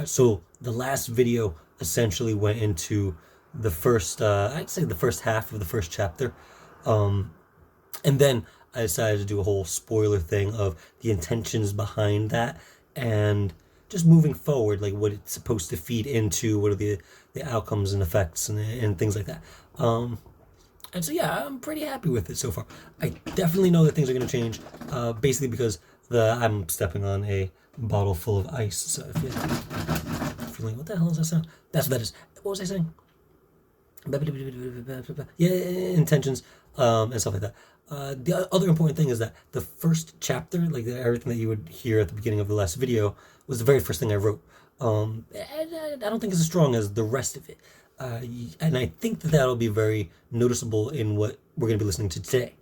So the last video essentially went into the first, I'd say the first half of the first chapter. Um, and then I decided to do a whole spoiler thing of the intentions behind that and just moving forward, like what it's supposed to feed into, what are the outcomes and effects and things like that. And so yeah, I'm pretty happy with it so far. I definitely know that things are going to change, basically because the I'm stepping on a bottle full of ice. So if you're feeling, what the hell is that sound? That's what that is. What was I saying? Yeah, intentions, and stuff like that. The other important thing is that the first chapter, like everything that you would hear at the beginning of the last video, was the very first thing I wrote. And I don't think it's as strong as the rest of it. And I think that that'll be very noticeable in what we're going to be listening to today.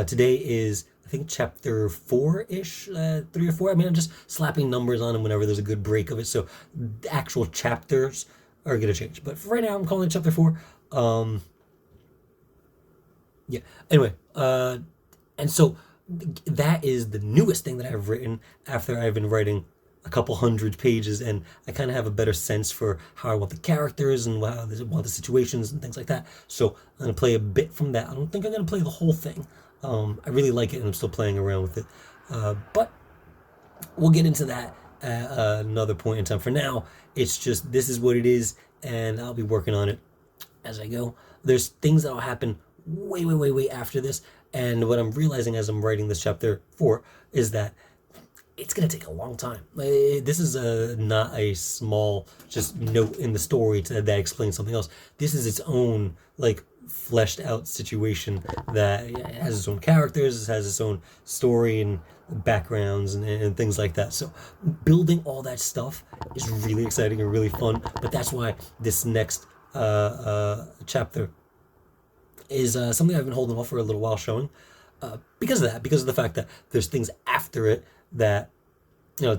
Today is, I think, chapter four-ish, 3 or 4. I mean, I'm just slapping numbers on them whenever there's a good break of it. So the actual chapters are going to change. But for right now, I'm calling it chapter 4. Um, yeah. Anyway, and so that is the newest thing that I've written after I've been writing a couple hundred pages, and I kind of have a better sense for how I want the characters and how I want the situations and things like that. So I'm gonna play a bit from that. I don't think I'm gonna play the whole thing. I really like it, and I'm still playing around with it. But we'll get into that at another point in time. For now, it's just this is what it is, and I'll be working on it as I go. There's things that'll happen way, way, way, way after this. And what I'm realizing as I'm writing this chapter 4 is that it's gonna take a long time. This is not a small just note in the story that explains something else. This is its own like fleshed out situation that has its own characters, has its own story and backgrounds and things like that. So building all that stuff is really exciting and really fun. But that's why this next chapter is something I've been holding off for a little while showing. Because of that, because of the fact that there's things after it that,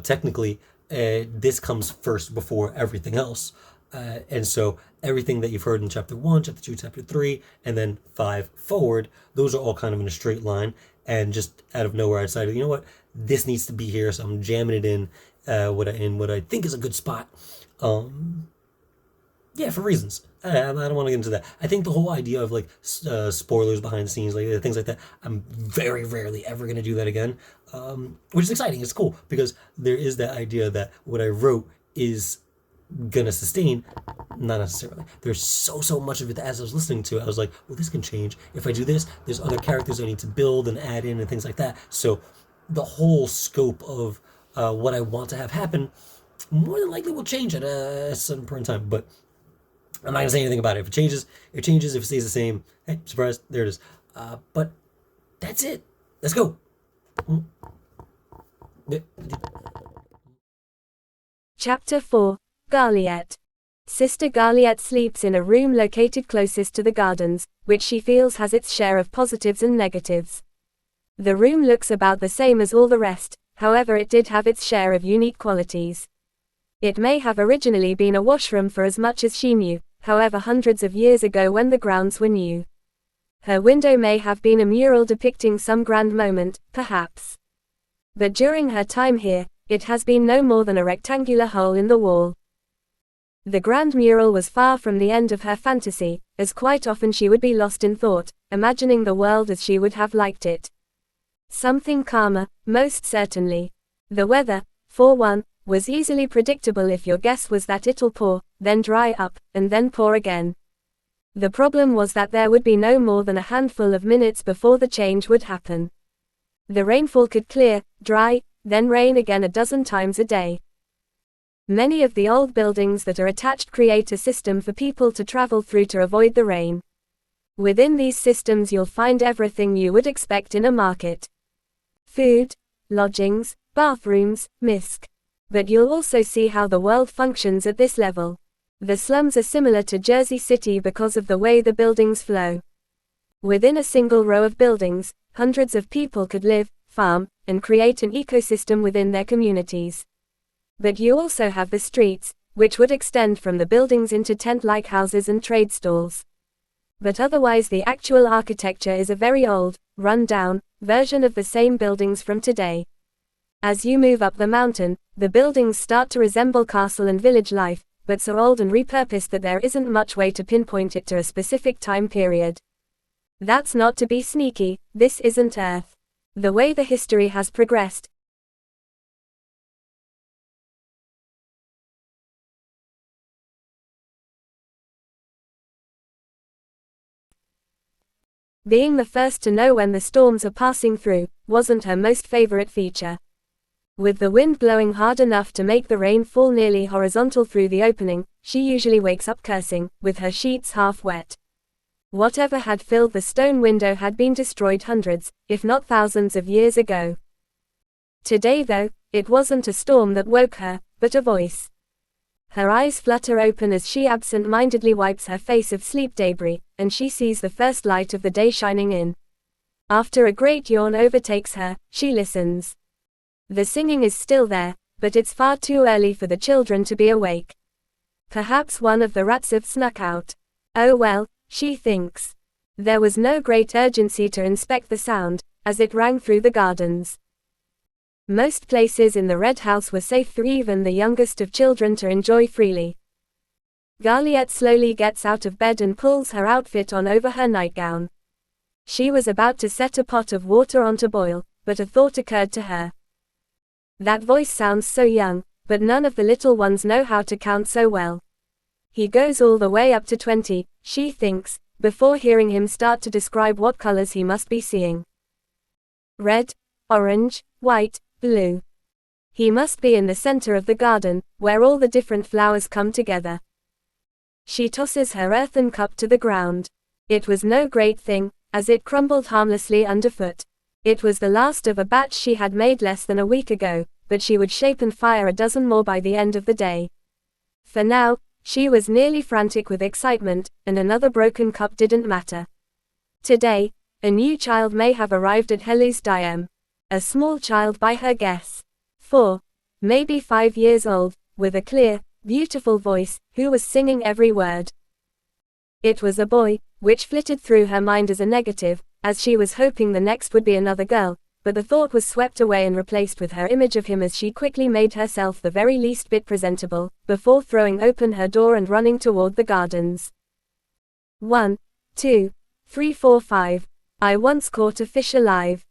technically, this comes first before everything else. And so everything that you've heard in chapter 1, chapter 2, chapter 3, and then 5 forward, those are all kind of in a straight line. And just out of nowhere, I decided, you know what, this needs to be here. So I'm jamming it in, what I think is a good spot. Um, yeah, for reasons. I don't want to get into that. I think the whole idea of like spoilers behind the scenes, like things like that, I'm very rarely ever going to do that again, which is exciting. It's cool because there is that idea that what I wrote is gonna sustain. Not necessarily. There's so much of it that as I was listening to it, I was like, well, this can change. If I do this, there's other characters I need to build and add in and things like that. So the whole scope of what I want to have happen more than likely will change at a certain point in time. But I'm not gonna say anything about it. If it changes, it changes. If it stays the same, hey, surprise, there it is. But that's it. Let's go. Chapter 4, Garliette. Sister Garliette sleeps in a room located closest to the gardens, which she feels has its share of positives and negatives. The room looks about the same as all the rest, however it did have its share of unique qualities. It may have originally been a washroom for as much as she knew, however hundreds of years ago when the grounds were new. Her window may have been a mural depicting some grand moment, perhaps. But during her time here, it has been no more than a rectangular hole in the wall. The grand mural was far from the end of her fantasy, as quite often she would be lost in thought, imagining the world as she would have liked it. Something calmer, most certainly. The weather, for one, was easily predictable if your guess was that it'll pour, then dry up, and then pour again. The problem was that there would be no more than a handful of minutes before the change would happen. The rainfall could clear, dry, then rain again a dozen times a day. Many of the old buildings that are attached create a system for people to travel through to avoid the rain. Within these systems you'll find everything you would expect in a market. Food, lodgings, bathrooms, misc. But you'll also see how the world functions at this level. The slums are similar to Jersey City because of the way the buildings flow. Within a single row of buildings, hundreds of people could live, farm, and create an ecosystem within their communities. But you also have the streets, which would extend from the buildings into tent-like houses and trade stalls. But otherwise the actual architecture is a very old, run-down, version of the same buildings from today. As you move up the mountain, the buildings start to resemble castle and village life, but so old and repurposed that there isn't much way to pinpoint it to a specific time period. That's not to be sneaky, this isn't Earth. The way the history has progressed, being the first to know when the storms are passing through, wasn't her most favorite feature. With the wind blowing hard enough to make the rain fall nearly horizontal through the opening, she usually wakes up cursing, with her sheets half wet. Whatever had filled the stone window had been destroyed hundreds, if not thousands of years ago. Today though, it wasn't a storm that woke her, but a voice. Her eyes flutter open as she absent-mindedly wipes her face of sleep debris, and she sees the first light of the day shining in. After a great yawn overtakes her, she listens. The singing is still there, but it's far too early for the children to be awake. Perhaps one of the rats have snuck out. Oh well, she thinks. There was no great urgency to inspect the sound, as it rang through the gardens. Most places in the Red House were safe for even the youngest of children to enjoy freely. Garliette slowly gets out of bed and pulls her outfit on over her nightgown. She was about to set a pot of water on to boil, but a thought occurred to her. That voice sounds so young, but none of the little ones know how to count so well. He goes all the way up to 20, she thinks, before hearing him start to describe what colors he must be seeing. Red, orange, white, blue. He must be in the center of the garden, where all the different flowers come together. She tosses her earthen cup to the ground. It was no great thing, as it crumbled harmlessly underfoot. It was the last of a batch she had made less than a week ago, but she would shape and fire a dozen more by the end of the day. For now, she was nearly frantic with excitement, and another broken cup didn't matter. Today, a new child may have arrived at Heloise Diem. A small child by her guess. 4, maybe 5 years old, with a clear, beautiful voice, who was singing every word. It was a boy, which flitted through her mind as a negative, as she was hoping the next would be another girl, but the thought was swept away and replaced with her image of him as she quickly made herself the very least bit presentable, before throwing open her door and running toward the gardens. 1, 2, 3, 4, 5. I once caught a fish alive.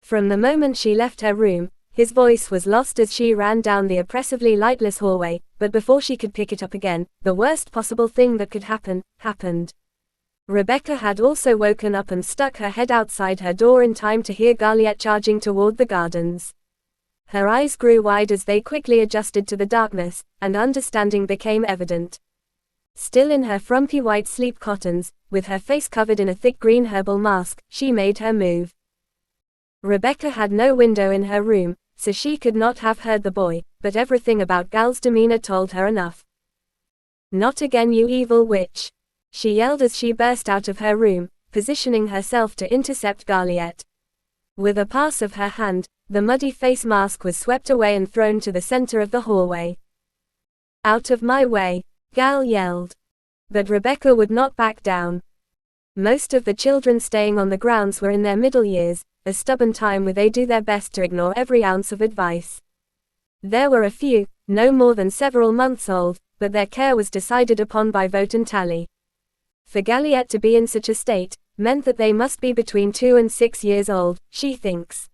From the moment she left her room, his voice was lost as she ran down the oppressively lightless hallway, but before she could pick it up again, the worst possible thing that could happen, happened. Rebecca had also woken up and stuck her head outside her door in time to hear Garliette charging toward the gardens. Her eyes grew wide as they quickly adjusted to the darkness, and understanding became evident. Still in her frumpy white sleep cottons, with her face covered in a thick green herbal mask, she made her move. Rebecca had no window in her room, so she could not have heard the boy, but everything about Gal's demeanor told her enough. Not again, you evil witch! She yelled as she burst out of her room, positioning herself to intercept Garliette. With a pass of her hand, the muddy face mask was swept away and thrown to the center of the hallway. Out of my way! Gal yelled. But Rebecca would not back down. Most of the children staying on the grounds were in their middle years, a stubborn time where they do their best to ignore every ounce of advice. There were a few, no more than several months old, but their care was decided upon by vote and tally. For Garliette to be in such a state, meant that they must be between 2 and 6 years old, she thinks.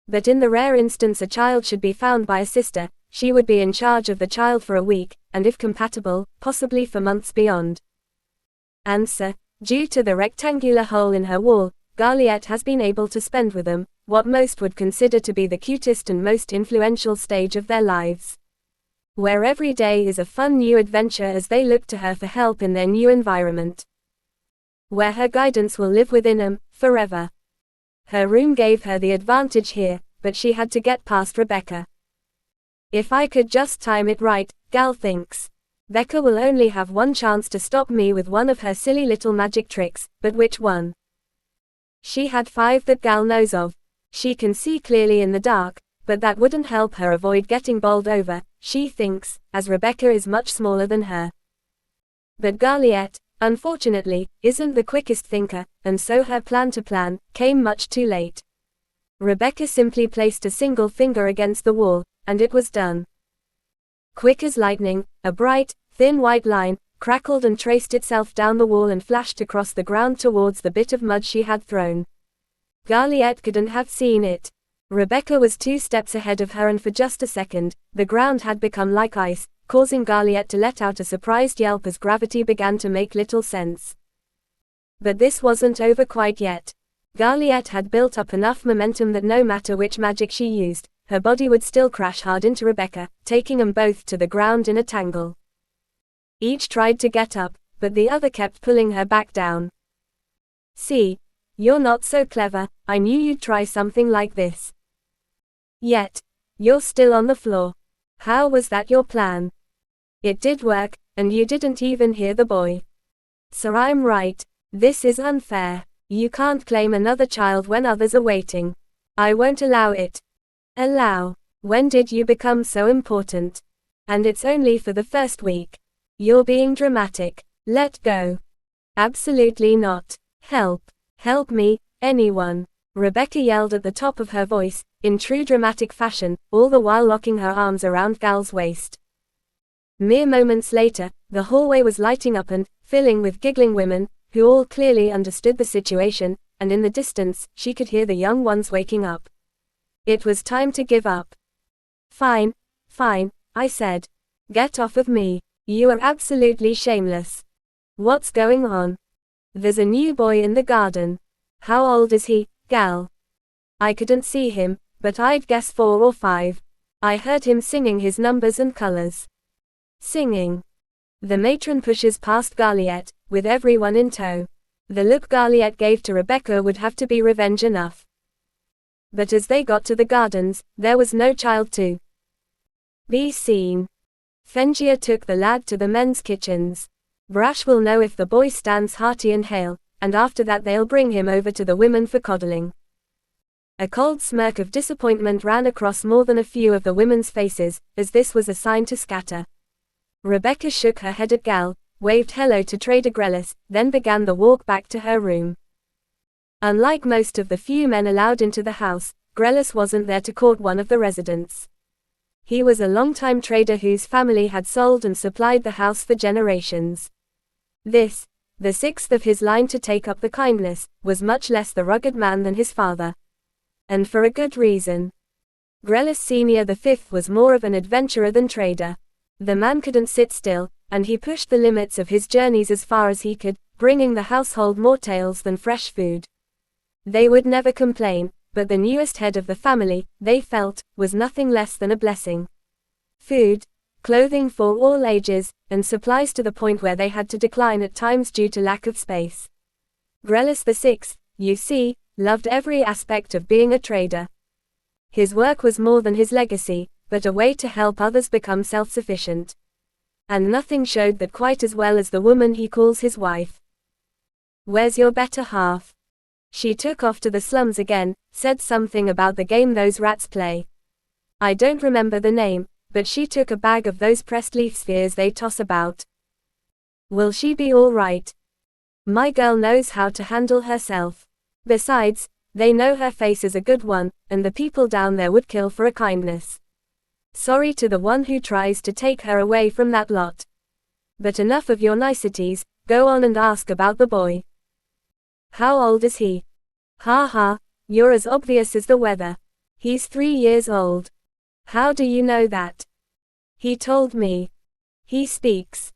But in the rare instance a child should be found by a sister, she would be in charge of the child for a week, and if compatible, possibly for months beyond. Answer: due to the rectangular hole in her wall, Garliette has been able to spend with them, what most would consider to be the cutest and most influential stage of their lives. Where every day is a fun new adventure as they look to her for help in their new environment. Where her guidance will live within them, forever. Her room gave her the advantage here, but she had to get past Rebecca. If I could just time it right, Gal thinks. Becca will only have one chance to stop me with one of her silly little magic tricks, but which one? She had 5 that Gal knows of. She can see clearly in the dark, but that wouldn't help her avoid getting bowled over, she thinks, as Rebecca is much smaller than her. But Garliette, unfortunately, isn't the quickest thinker, and so her plan came much too late. Rebecca simply placed a single finger against the wall, and it was done. Quick as lightning, a bright, thin white line crackled and traced itself down the wall and flashed across the ground towards the bit of mud she had thrown. Garliette couldn't have seen it. Rebecca was 2 steps ahead of her, and for just a second, the ground had become like ice, causing Garliette to let out a surprised yelp as gravity began to make little sense. But this wasn't over quite yet. Garliette had built up enough momentum that no matter which magic she used, her body would still crash hard into Rebecca, taking them both to the ground in a tangle. Each tried to get up, but the other kept pulling her back down. "See? You're not so clever, I knew you'd try something like this. Yet, you're still on the floor. How was that your plan? It did work, and you didn't even hear the boy. So I'm right. This is unfair. You can't claim another child when others are waiting. I won't allow it." "Allow? When did you become so important? And it's only for the first week. You're being dramatic. Let go." "Absolutely not. Help. Help me, anyone," Rebecca yelled at the top of her voice, in true dramatic fashion, all the while locking her arms around Gal's waist. Mere moments later, the hallway was lighting up and filling with giggling women, who all clearly understood the situation, and in the distance, she could hear the young ones waking up. It was time to give up. Fine, I said. Get off of me. You are absolutely shameless. What's going on? There's a new boy in the garden. How old is he, Gal? I couldn't see him, but I'd guess 4 or 5. I heard him singing his numbers and colors. Singing. The matron pushes past Garliette, with everyone in tow. The look Garliette gave to Rebecca would have to be revenge enough. But as they got to the gardens, there was no child to be seen. Fengia took the lad to the men's kitchens. Brash will know if the boy stands hearty and hale, and after that they'll bring him over to the women for coddling. A cold smirk of disappointment ran across more than a few of the women's faces, as this was a sign to scatter. Rebecca shook her head at Gal, waved hello to Trader Grellis, then began the walk back to her room. Unlike most of the few men allowed into the house, Grellis wasn't there to court one of the residents. He was a long-time trader whose family had sold and supplied the house for generations. This, the 6th of his line to take up the kindness, was much less the rugged man than his father. And for a good reason. Grellis Senior the 5th was more of an adventurer than trader. The man couldn't sit still, and he pushed the limits of his journeys as far as he could, bringing the household more tales than fresh food. They would never complain, but the newest head of the family, they felt, was nothing less than a blessing. Food, clothing for all ages, and supplies to the point where they had to decline at times due to lack of space. Grellis VI, you see, loved every aspect of being a trader. His work was more than his legacy, but a way to help others become self-sufficient. And nothing showed that quite as well as the woman he calls his wife. Where's your better half? She took off to the slums again, said something about the game those rats play. I don't remember the name, but she took a bag of those pressed leaf spheres they toss about. Will she be all right? My girl knows how to handle herself. Besides, they know her face is a good one, and the people down there would kill for a kindness. Sorry to the one who tries to take her away from that lot. But enough of your niceties, go on and ask about the boy. How old is he? Ha ha, you're as obvious as the weather. He's 3 years old. How do you know that? He told me. He speaks.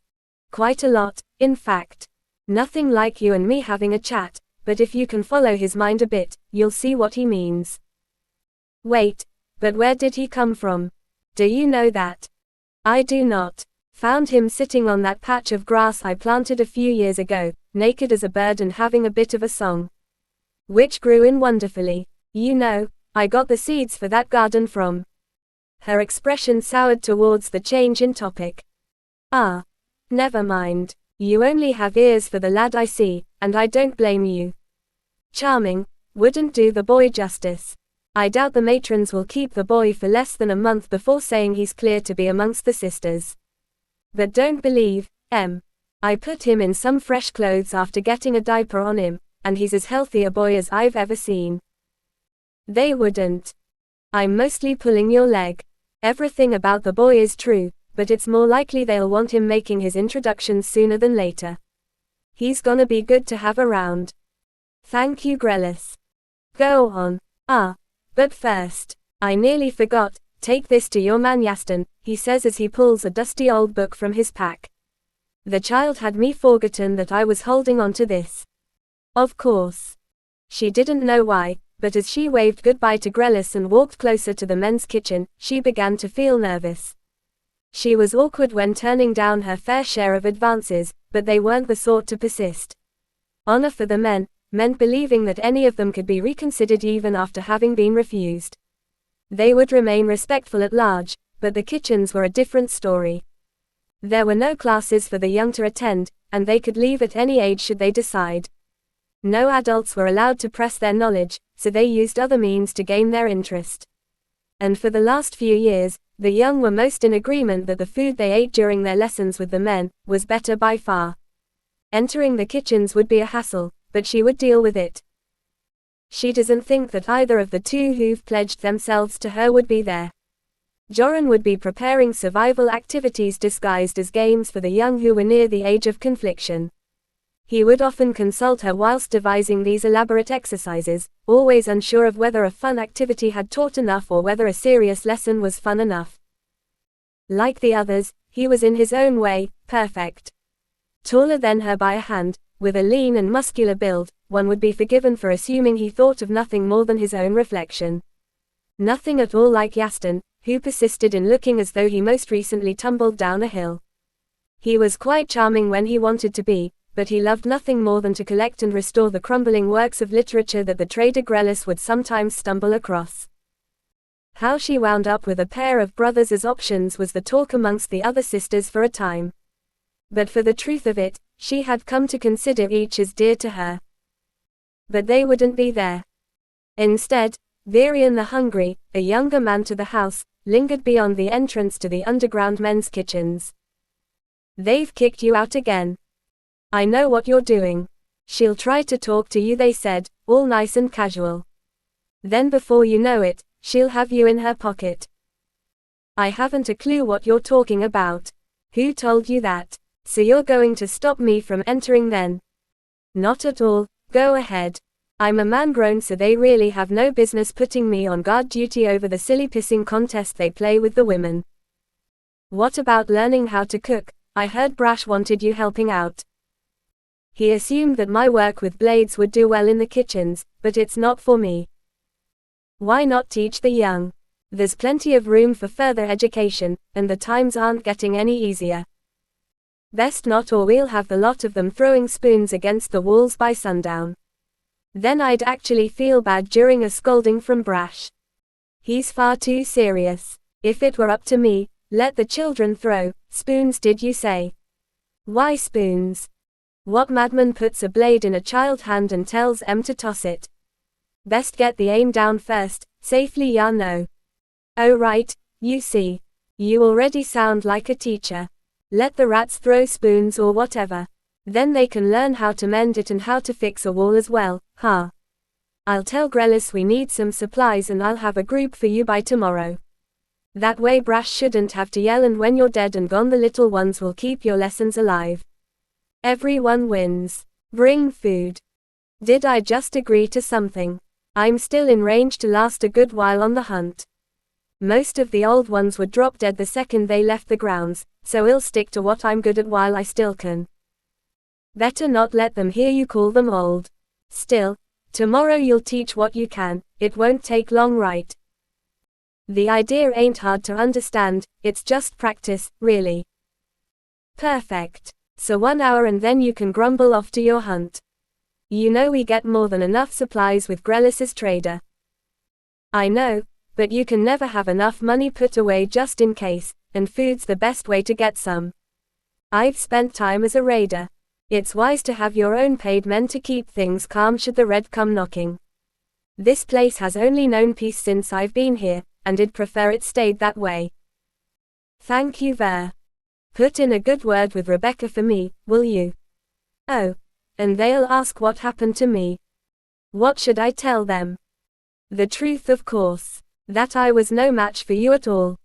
Quite a lot, in fact. Nothing like you and me having a chat, but if you can follow his mind a bit, you'll see what he means. Wait, but where did he come from? Do you know that? I do not. Found him sitting on that patch of grass I planted a few years ago, naked as a bird and having a bit of a song. Which grew in wonderfully. You know, I got the seeds for that garden from. Her expression soured towards the change in topic. Ah. Never mind. You only have ears for the lad I see, and I don't blame you. Charming, wouldn't do the boy justice. I doubt the matrons will keep the boy for less than a month before saying he's clear to be amongst the sisters. But don't believe, I put him in some fresh clothes after getting a diaper on him, and he's as healthy a boy as I've ever seen. They wouldn't. I'm mostly pulling your leg. Everything about the boy is true, but it's more likely they'll want him making his introductions sooner than later. He's gonna be good to have around. Thank you, Grellis. Go on. But first, I nearly forgot, take this to your man Yaston, he says as he pulls a dusty old book from his pack. The child had me forgotten that I was holding on to this. Of course. She didn't know why, but as she waved goodbye to Grellis and walked closer to the men's kitchen, she began to feel nervous. She was awkward when turning down her fair share of advances, but they weren't the sort to persist. Honor for the men meant believing that any of them could be reconsidered even after having been refused. They would remain respectful at large, but the kitchens were a different story. There were no classes for the young to attend, and they could leave at any age should they decide. No adults were allowed to press their knowledge, so they used other means to gain their interest. And for the last few years, the young were most in agreement that the food they ate during their lessons with the men was better by far. Entering the kitchens would be a hassle, but she would deal with it. She doesn't think that either of the two who've pledged themselves to her would be there. Joran would be preparing survival activities disguised as games for the young who were near the age of confliction. He would often consult her whilst devising these elaborate exercises, always unsure of whether a fun activity had taught enough or whether a serious lesson was fun enough. Like the others, he was in his own way, perfect. Taller than her by a hand, with a lean and muscular build, one would be forgiven for assuming he thought of nothing more than his own reflection. Nothing at all like Yaston, who persisted in looking as though he most recently tumbled down a hill. He was quite charming when he wanted to be, but he loved nothing more than to collect and restore the crumbling works of literature that the trader Grellis would sometimes stumble across. How she wound up with a pair of brothers as options was the talk amongst the other sisters for a time. But for the truth of it, she had come to consider each as dear to her. But they wouldn't be there. Instead, Varian the Hungry, a younger man to the house, lingered beyond the entrance to the underground men's kitchens. They've kicked you out again. I know what you're doing. She'll try to talk to you, they said, all nice and casual. Then before you know it, she'll have you in her pocket. I haven't a clue what you're talking about. Who told you that? So you're going to stop me from entering then? Not at all, go ahead. I'm a man grown, so they really have no business putting me on guard duty over the silly pissing contest they play with the women. What about learning how to cook? I heard Brash wanted you helping out. He assumed that my work with blades would do well in the kitchens, but it's not for me. Why not teach the young? There's plenty of room for further education, and the times aren't getting any easier. Best not, or we'll have the lot of them throwing spoons against the walls by sundown. Then I'd actually feel bad during a scolding from Brash. He's far too serious. If it were up to me, let the children throw spoons, did you say? Why spoons? What madman puts a blade in a child's hand and tells em to toss it? Best get the aim down first, safely, ya know. Oh right, you see. You already sound like a teacher. Let the rats throw spoons or whatever. Then they can learn how to mend it and how to fix a wall as well, huh? I'll tell Grellis we need some supplies and I'll have a group for you by tomorrow. That way Brash shouldn't have to yell, and when you're dead and gone the little ones will keep your lessons alive. Everyone wins. Bring food. Did I just agree to something? I'm still in range to last a good while on the hunt. Most of the old ones would drop dead the second they left the grounds, so I'll stick to what I'm good at while I still can. Better not let them hear you call them old. Still, tomorrow you'll teach what you can, it won't take long, right? The idea ain't hard to understand, it's just practice, really. Perfect. So 1 hour and then you can grumble off to your hunt. You know we get more than enough supplies with Grellis's trader. I know, but you can never have enough money put away just in case, and food's the best way to get some. I've spent time as a raider. It's wise to have your own paid men to keep things calm should the red come knocking. This place has only known peace since I've been here, and I'd prefer it stayed that way. Thank you, Ver. Put in a good word with Rebecca for me, will you? Oh, and they'll ask what happened to me. What should I tell them? The truth, of course. That I was no match for you at all.